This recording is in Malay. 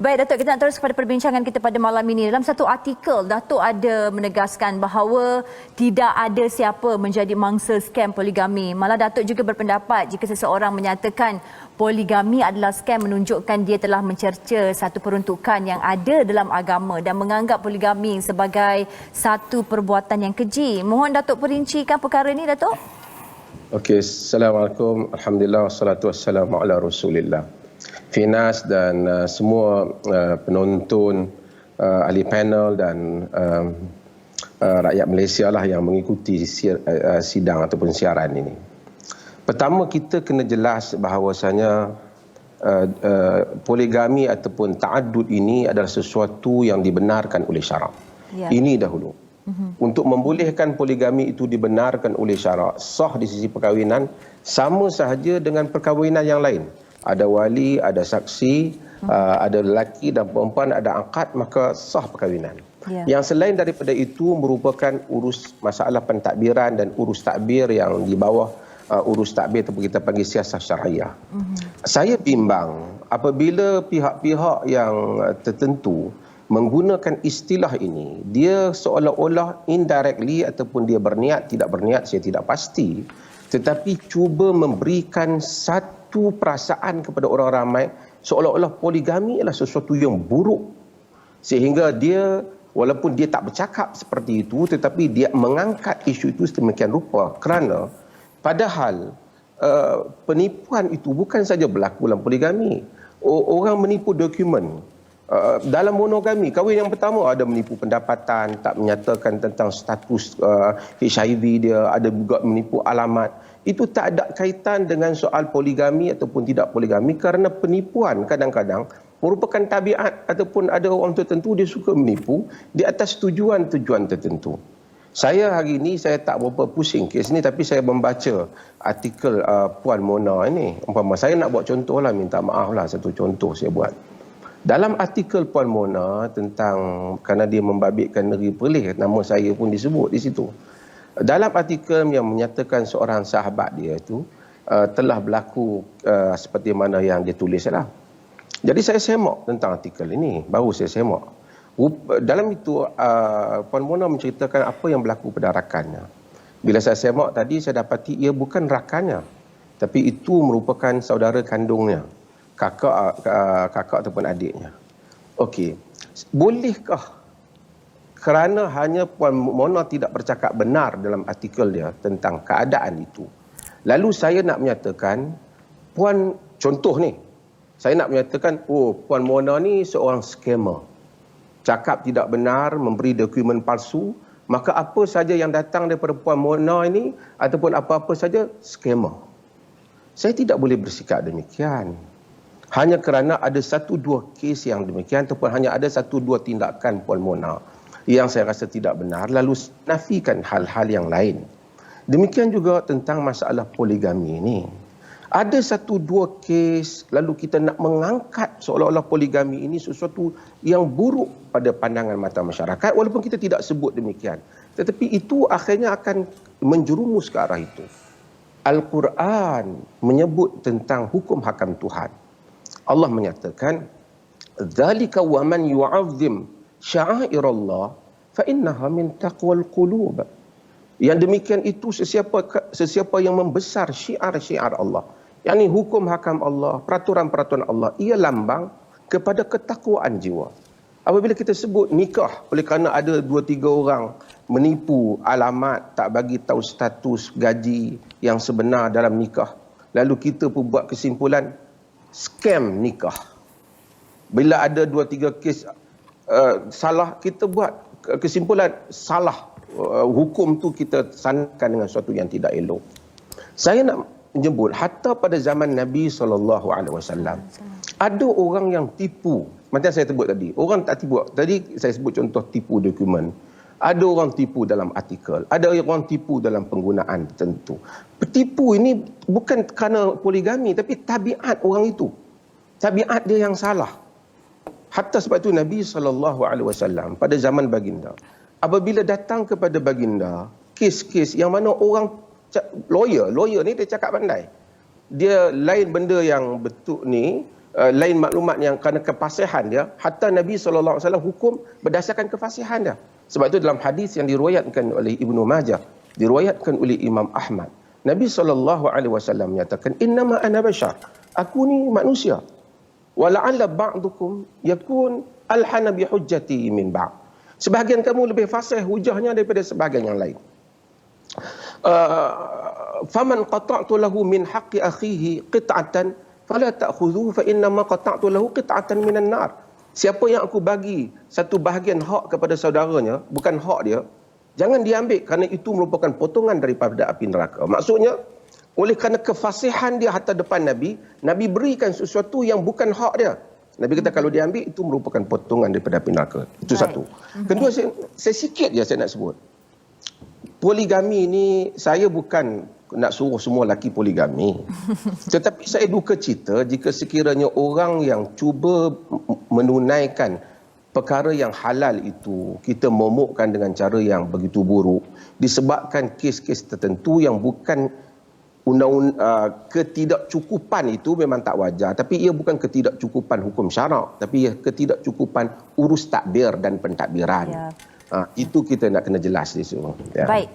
Baik Datuk, kita nak terus kepada perbincangan kita pada malam ini. Dalam satu artikel, Datuk ada menegaskan bahawa tidak ada siapa menjadi mangsa skam poligami. Malah Datuk juga berpendapat jika seseorang menyatakan poligami adalah skam menunjukkan dia telah mencerca satu peruntukan yang ada dalam agama dan menganggap poligami sebagai satu perbuatan yang keji. Mohon Datuk perincikan perkara ini, Datuk. Okey, Assalamualaikum. Alhamdulillah, wassalatu wassalamu ala Rasulillah. Finas dan semua penonton, ahli panel dan rakyat Malaysia lah yang mengikuti sidang ataupun siaran ini. Pertama, kita kena jelas bahawasanya poligami ataupun ta'addud ini adalah sesuatu yang dibenarkan oleh syarak. Ya. Ini dahulu. Untuk membolehkan poligami itu dibenarkan oleh syarak, sah di sisi perkahwinan, sama sahaja dengan perkahwinan yang lain. Ada wali, ada saksi, ada lelaki dan perempuan, ada akad, maka sah perkahwinan. Yeah. Yang selain daripada itu merupakan urus masalah pentadbiran dan urus takbir yang di bawah urus takbir ataupun kita panggil siasah syariah. Saya bimbang apabila pihak-pihak yang tertentu menggunakan istilah ini, dia seolah-olah indirectly ataupun dia berniat, tidak berniat, saya tidak pasti, tetapi cuba memberikan satu perasaan kepada orang ramai seolah-olah poligami adalah sesuatu yang buruk, sehingga dia walaupun dia tak bercakap seperti itu tetapi dia mengangkat isu itu sedemikian rupa, kerana padahal penipuan itu bukan saja berlaku dalam poligami. Orang menipu dokumen. Dalam monogami, kahwin yang pertama ada menipu pendapatan, tak menyatakan tentang status HIV dia, ada juga menipu alamat. Itu tak ada kaitan dengan soal poligami ataupun tidak poligami, kerana penipuan kadang-kadang merupakan tabiat ataupun ada orang tertentu dia suka menipu di atas tujuan-tujuan tertentu. Saya hari ini saya tak berapa pusing kes ni, tapi saya membaca artikel Puan Mona ini. Umpama saya nak buat contoh lah, minta maaf lah, satu contoh saya buat. Dalam artikel Puan Mona tentang, kerana dia membabitkan negeri Perlis, nama saya pun disebut di situ. Dalam artikel yang menyatakan seorang sahabat dia itu telah berlaku seperti mana yang dia tulis lah. Jadi saya semak tentang artikel ini, baru saya semak. Dalam itu Puan Mona menceritakan apa yang berlaku pada rakannya. Bila saya semak tadi, saya dapati ia bukan rakannya, tapi itu merupakan saudara kandungnya, kakak ataupun adiknya. Okey, bolehkah kerana hanya Puan Mona tidak bercakap benar dalam artikel dia tentang keadaan itu, lalu saya nak menyatakan contoh ni, saya nak menyatakan Puan Mona ni seorang scammer, cakap tidak benar, memberi dokumen palsu, maka apa saja yang datang daripada Puan Mona ini ataupun apa-apa saja scammer. Saya tidak boleh bersikap demikian. Hanya kerana ada satu dua kes yang demikian ataupun hanya ada satu dua tindakan Puan Mona yang saya rasa tidak benar, lalu nafikan hal-hal yang lain. Demikian juga tentang masalah poligami ini. Ada satu dua kes lalu kita nak mengangkat seolah-olah poligami ini sesuatu yang buruk pada pandangan mata masyarakat, walaupun kita tidak sebut demikian. Tetapi itu akhirnya akan menjerumus ke arah itu. Al-Quran menyebut tentang hukum hakam Tuhan. Allah menyatakan, "Dzalika wa man yu'azzim sya'airallah fa innaha min taqwal qulub." Yang demikian itu sesiapa yang membesar syiar-syiar Allah, yakni hukum hakam Allah, peraturan-peraturan Allah, ia lambang kepada ketakwaan jiwa. Apabila kita sebut nikah, oleh kerana ada 2-3 orang menipu alamat, tak bagi tahu status gaji yang sebenar dalam nikah, lalu kita pun buat kesimpulan scam nikah. Bila ada 2-3 kes salah, kita buat kesimpulan salah, hukum tu kita sanakan dengan sesuatu yang tidak elok. Saya nak menyebut hatta pada zaman Nabi SAW ada orang yang tipu. Macam saya sebut tadi, orang tak tipu. Tadi saya sebut contoh tipu dokumen. Ada orang tipu dalam artikel, ada orang tipu dalam penggunaan tertentu. Petipu ini bukan kerana poligami, tapi tabiat orang itu. Tabiat dia yang salah. Hatta sebab itu Nabi SAW pada zaman baginda, apabila datang kepada baginda kes-kes yang mana orang lawyer ni dia cakap pandai. Dia lain benda yang betul ni, lain maklumat yang kerana kefasihan dia, hatta Nabi SAW hukum berdasarkan kefasihan dia. Sebab itu dalam hadis yang diriwayatkan oleh Ibnu Majah, diriwayatkan oleh Imam Ahmad, Nabi SAW menyatakan, innama ana bashar, aku ni manusia. Wala'alla ba'dukum yakun alhana bihujjati min ba'd. Sebahagian kamu lebih fasih hujahnya daripada sebahagian yang lain. Faman qata'tu lahu min haqqi akhihi qit'atan fala ta'khudhuhu fa innama qata'tu lahu qit'atan minan nar. Siapa yang aku bagi satu bahagian hak kepada saudaranya, bukan hak dia, jangan diambil kerana itu merupakan potongan daripada api neraka. Maksudnya, oleh kerana kefasihan dia hatta depan Nabi, Nabi berikan sesuatu yang bukan hak dia. Nabi kata kalau diambil itu merupakan potongan daripada api neraka. Itu satu. Kedua, saya sikit je saya nak sebut. Poligami ni, saya bukan nak suruh semua lelaki poligami. Tetapi saya duka cita jika sekiranya orang yang cuba menunaikan perkara yang halal itu, kita momokkan dengan cara yang begitu buruk, disebabkan kes-kes tertentu yang bukan ketidakcukupan itu memang tak wajar, tapi ia bukan ketidakcukupan hukum syarak, tapi ia ketidakcukupan urus takbir dan pentadbiran. Ya. Itu kita nak kena jelas di situ. Ya. Baik.